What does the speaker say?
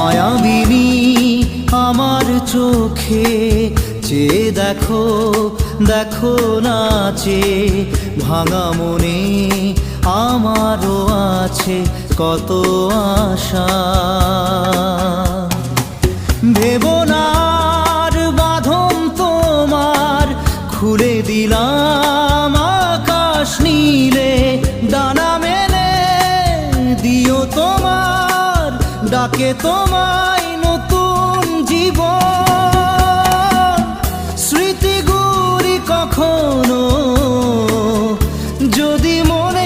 মায়াবিনী আমার চোখে চেয়ে দেখো, দেখো নাচে ভাঙা মনে আমারও আছে কত আশা। ভেবো না আর বাঁধন তোমার, খুলে দিলাম আকাশ নীলে, ডানা মেলে দিও তোমার ডাকে তোমায় নতুন জীবন। স্মৃতিগুলি কখনো যদি মনে